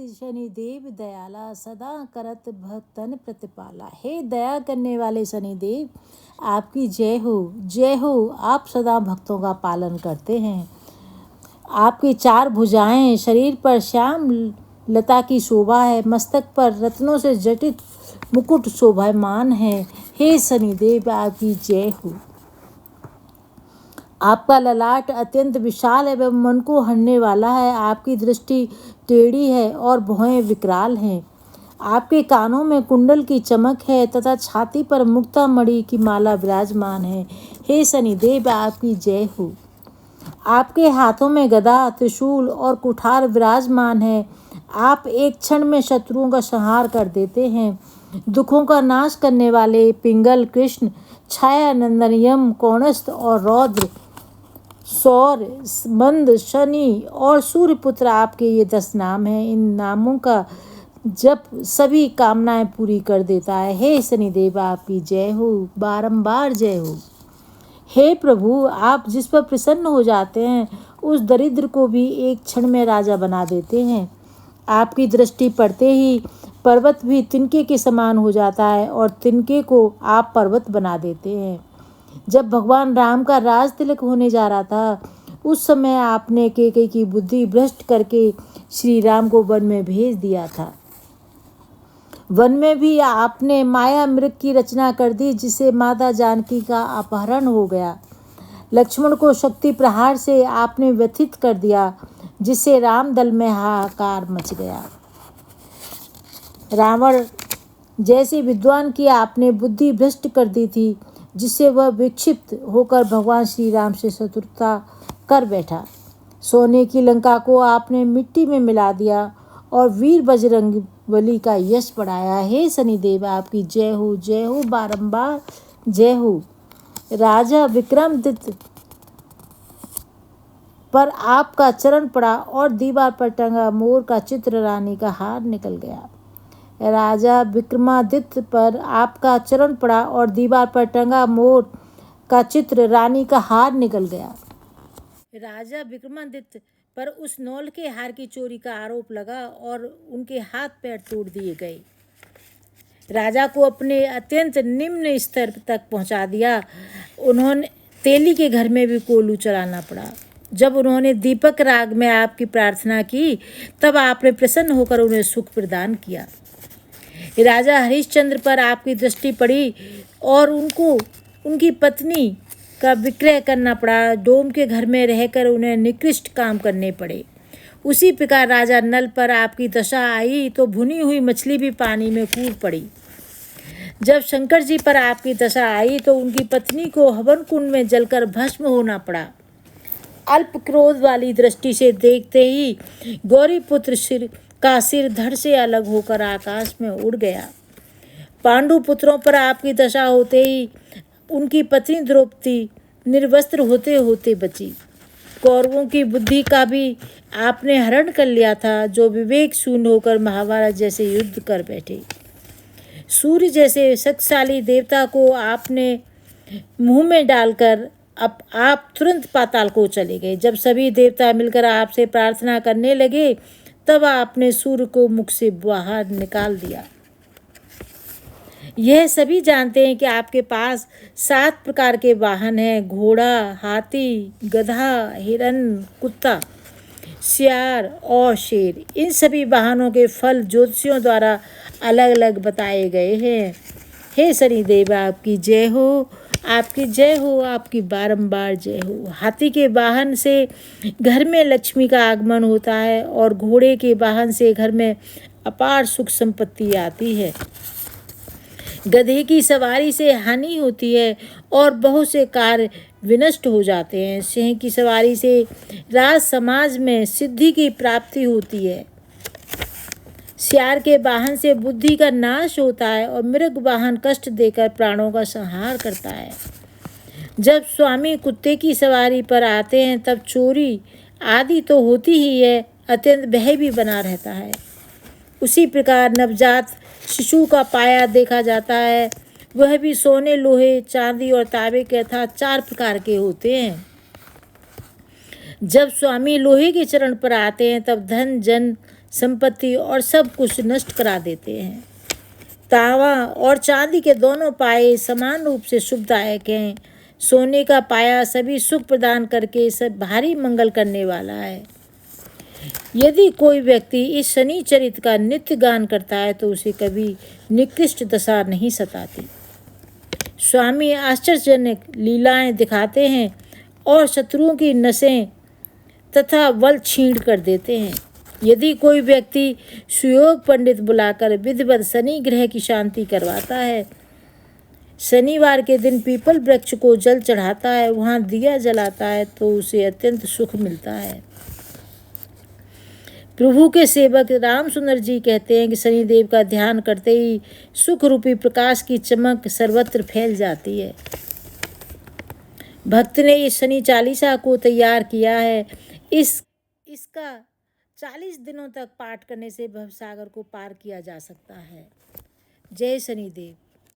शनिदेव दयाला सदा करत भक्तन प्रतिपाला। हे दया करने वाले शनिदेव, आपकी जय हो, जय हो। आप सदा भक्तों का पालन करते हैं। आपकी 4 भुजाएं, शरीर पर श्याम लता की शोभा है, मस्तक पर रत्नों से जटित मुकुट शोभायमान है। हे शनिदेव, आपकी जय हो। आपका ललाट अत्यंत विशाल एवं मन को हरने वाला है। आपकी दृष्टि टेढ़ी है और भौहें विकराल हैं। आपके कानों में कुंडल की चमक है तथा छाती पर मुक्ता मणि की माला विराजमान है। हे शनिदेव, आपकी जय हो। आपके हाथों में गदा, त्रिशूल और कुठार विराजमान है। आप एक क्षण में शत्रुओं का संहार कर देते हैं। दुखों का नाश करने वाले पिंगल, कृष्ण, छाया नंदन, यम, कौणस्थ और रौद्र, सौर, मंद, शनि और सूर्यपुत्र आपके ये 10 नाम हैं। इन नामों का जप सभी कामनाएं पूरी कर देता है। हे शनिदेव, आपकी जय हो, बारंबार जय हो। हे प्रभु, आप जिस पर प्रसन्न हो जाते हैं उस दरिद्र को भी एक क्षण में राजा बना देते हैं। आपकी दृष्टि पड़ते ही पर्वत भी तिनके के समान हो जाता है और तिनके को आप पर्वत बना देते हैं। जब भगवान राम का राज तिलक होने जा रहा था उस समय आपने कैकेयी की बुद्धि भ्रष्ट करके श्री राम को वन में भेज दिया था। वन में भी आपने माया मृग की रचना कर दी जिससे माता जानकी का अपहरण हो गया। लक्ष्मण को शक्ति प्रहार से आपने व्यथित कर दिया जिससे राम दल में हाहाकार मच गया। रावण जैसे विद्वान की आपने बुद्धि भ्रष्ट कर दी थी जिससे वह विक्षिप्त होकर भगवान श्री राम से शत्रुता कर बैठा। सोने की लंका को आपने मिट्टी में मिला दिया और वीर बजरंगबली का यश बढ़ाया। हे शनिदेव, आपकी जय हो, जय हो, बारंबार जय हो। राजा विक्रमादित्य पर आपका चरण पड़ा और दीवार पर टंगा मोर का चित्र रानी का हार निकल गया। राजा विक्रमादित्य पर आपका चरण पड़ा और दीवार पर टंगा मोर का चित्र रानी का हार निकल गया। राजा विक्रमादित्य पर उस नौल के हार की चोरी का आरोप लगा और उनके हाथ पैर तोड़ दिए गए। राजा को अपने अत्यंत निम्न स्तर तक पहुंचा दिया। उन्होंने तेली के घर में भी कोलू चलाना पड़ा। जब उन्होंने दीपक राग में आपकी प्रार्थना की तब आपने प्रसन्न होकर उन्हें सुख प्रदान किया। राजा हरिश्चंद्र पर आपकी दृष्टि पड़ी और उनको उनकी पत्नी का विक्रय करना पड़ा। डोम के घर में रहकर उन्हें निकृष्ट काम करने पड़े। उसी प्रकार राजा नल पर आपकी दशा आई तो भुनी हुई मछली भी पानी में कूद पड़ी। जब शंकर जी पर आपकी दशा आई तो उनकी पत्नी को हवन कुंड में जलकर भस्म होना पड़ा। अल्प क्रोध वाली दृष्टि से देखते ही गौरीपुत्र का सिर धड़ से अलग होकर आकाश में उड़ गया। पांडु पुत्रों पर आपकी दशा होते ही उनकी पत्नी द्रौपदी निर्वस्त्र होते होते बची। कौरवों की बुद्धि का भी आपने हरण कर लिया था जो विवेक शून्य होकर महाभारत जैसे युद्ध कर बैठे। सूर्य जैसे शक्तिशाली देवता को आपने मुंह में डालकर अब आप तुरंत पाताल को चले गए। जब सभी देवता मिलकर आपसे प्रार्थना करने लगे तब आपने सूर्य को मुख से बाहर निकाल दिया। यह सभी जानते हैं कि आपके पास 7 प्रकार के वाहन हैं: घोड़ा, हाथी, गधा, हिरन, कुत्ता, सियार और शेर। इन सभी वाहनों के फल ज्योतिषियों द्वारा अलग अलग बताए गए हैं। हे शनिदेव, आपकी जय हो, आपकी जय हो, आपकी बारंबार जय हो। हाथी के वाहन से घर में लक्ष्मी का आगमन होता है और घोड़े के वाहन से घर में अपार सुख संपत्ति आती है। गधे की सवारी से हानि होती है और बहुत से कार्य विनष्ट हो जाते हैं। सिंह की सवारी से राज समाज में सिद्धि की प्राप्ति होती है। सियार के वाहन से बुद्धि का नाश होता है और मृग वाहन कष्ट देकर प्राणों का संहार करता है। जब स्वामी कुत्ते की सवारी पर आते हैं तब चोरी आदि तो होती ही है, अत्यंत भय भी बना रहता है। उसी प्रकार नवजात शिशु का पाया देखा जाता है, वह भी सोने, लोहे, चांदी और तांबे के अर्थात 4 प्रकार के होते हैं। जब स्वामी लोहे के चरण पर आते हैं तब धन, जन, संपत्ति और सब कुछ नष्ट करा देते हैं। तांबा और चांदी के दोनों पाए समान रूप से शुभदायक हैं। सोने का पाया सभी सुख प्रदान करके सब भारी मंगल करने वाला है। यदि कोई व्यक्ति इस शनि चरित्र का नित्य गान करता है तो उसे कभी निकृष्ट दशा नहीं सताती। स्वामी आश्चर्यजनक लीलाएं दिखाते हैं और शत्रुओं की नसें तथा बल छीण कर देते हैं। यदि कोई व्यक्ति सुयोग पंडित बुलाकर विधिवत शनि ग्रह की शांति करवाता है, शनिवार के दिन पीपल वृक्ष को जल चढ़ाता है, वहाँ दिया जलाता है, तो उसे अत्यंत सुख मिलता है। प्रभु के सेवक राम सुंदर जी कहते हैं कि शनिदेव का ध्यान करते ही सुख रूपी प्रकाश की चमक सर्वत्र फैल जाती है। भक्त ने इस शनि चालीसा को तैयार किया है। इसका 40 दिनों तक पाठ करने से भवसागर को पार किया जा सकता है। जय शनिदेव।